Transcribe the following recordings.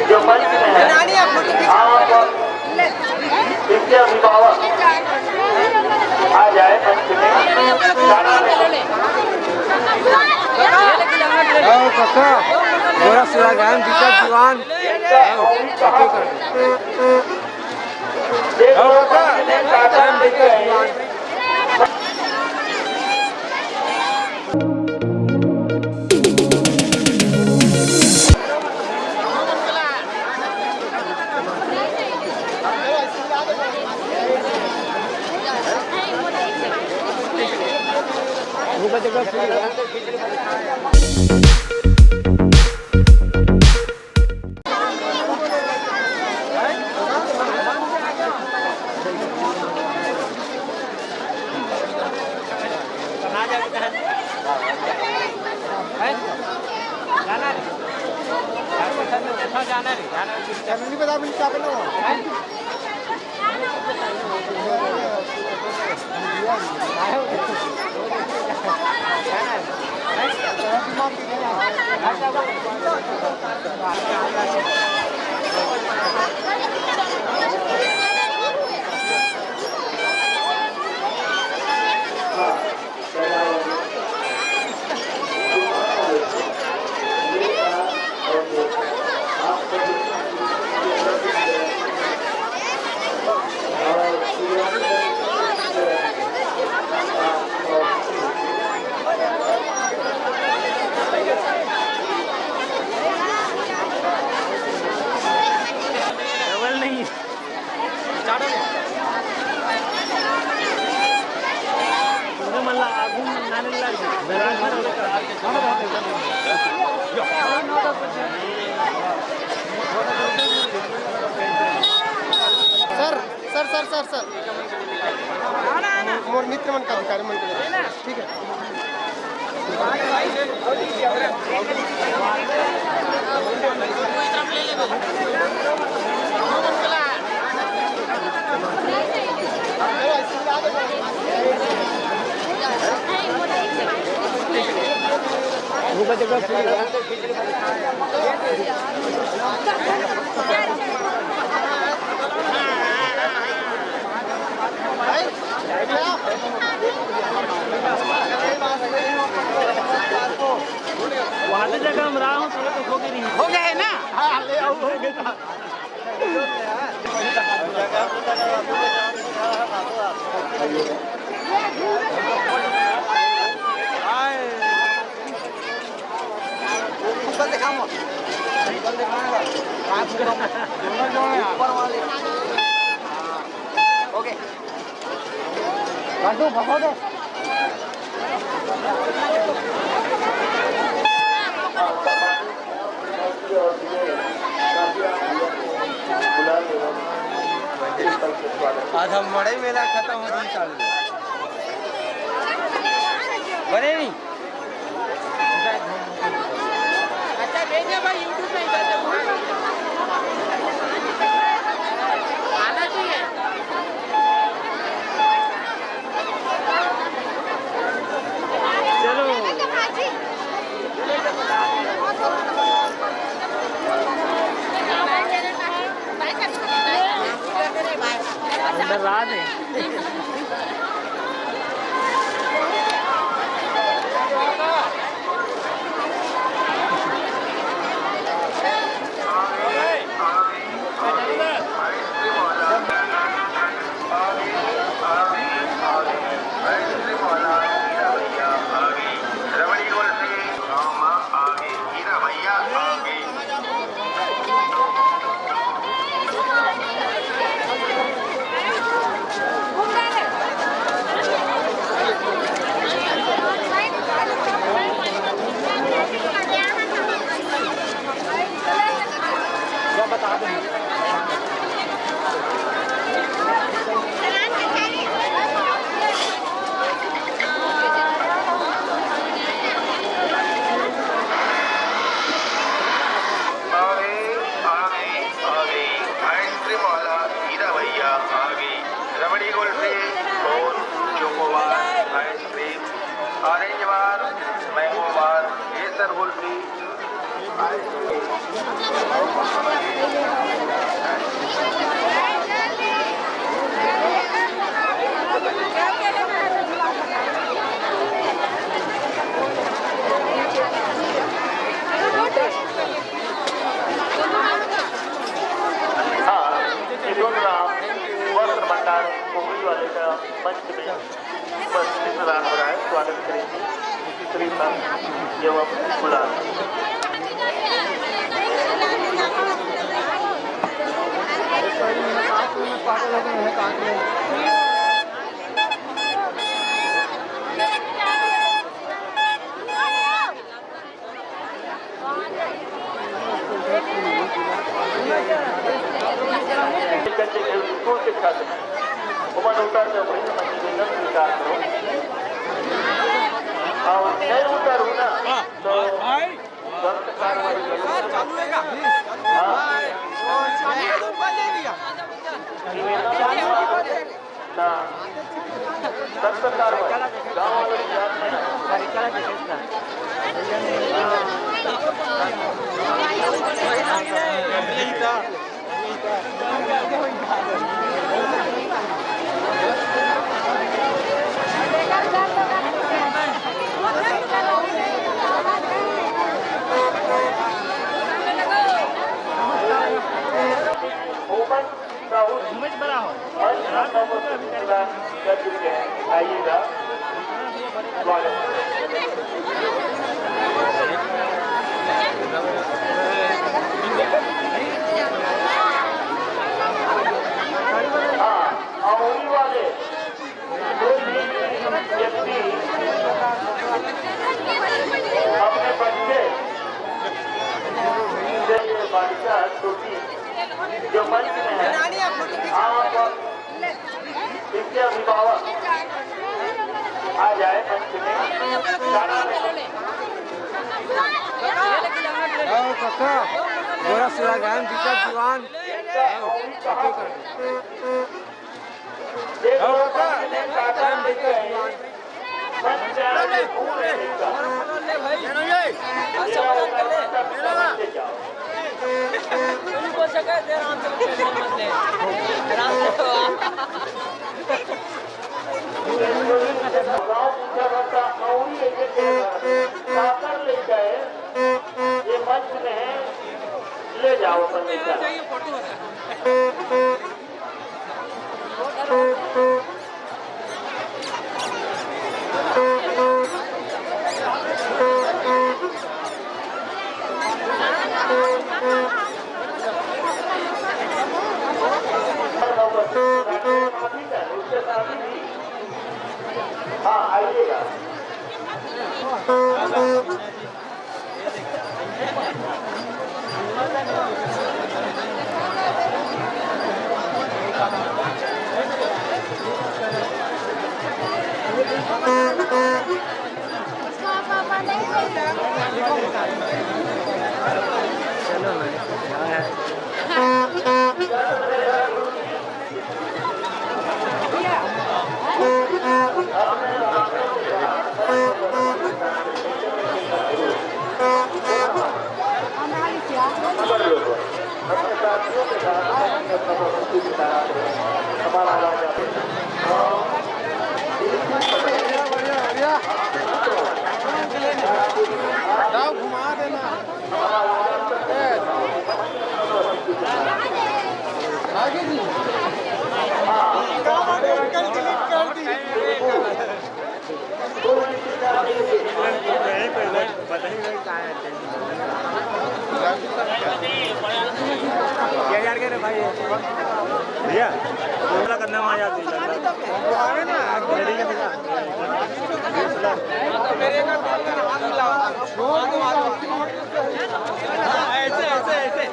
जो मंच में है आप इसके अभिभावक आ जाए मंच में गाना गोरा सिरा गान दीपक दीवान सर मोर मित्र मन का अधिकारी मन के ठीक है वहाँ से जगह हम रहा हूँ तो हो गए नहीं हो गए ना हाँ ले आओ हो गए ओके काटो भगो दो आज हम मड़ई मेला खत्म हो गई चालू बने नहीं अच्छा भेजे भाई यूट्यूब पे आना चाहिए चलो अंदर रात है Bukan ऑरेंज बार, मैंगो बार, केसर कुल्फी। वस्त्र भंडार कोहली वाले का मंच में उपस्थित प्रदान हो रहा है। स्वागत करेंगे श्रीमंत एवं गुलाब। स्कूल के छात्र उमर उतर से बड़ी निवेदन स्वीकार करो और नहीं उतर हूँ ना तो गलत कार्रवाई सख्त कार्रवाई गाँव कर चुके हैं। आइएगा अमूरी वाले व्यक्ति अपने बच्चे बालिका छोटी जो मंच में है आप इसके अभिभावक आ जाए मंच में गोरा सिरा गायन टीचर दीवान ले गए ये मंच में है ले जाओ हाँ आइएगा घुमा देना आगे जी भैया करना आ जाती ऐसे ऐसे ऐसे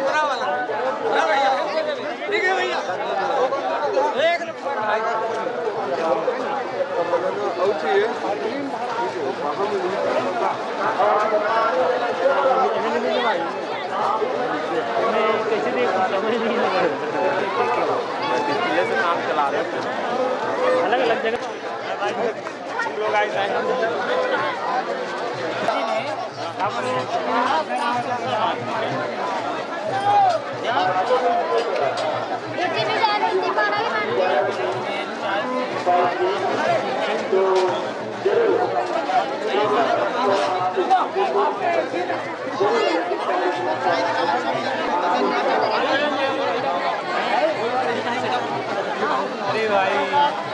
वाला भैया ठीक है भैया एक कैसे काम चला रहे अलग अलग जगह लोग आए अरे भाई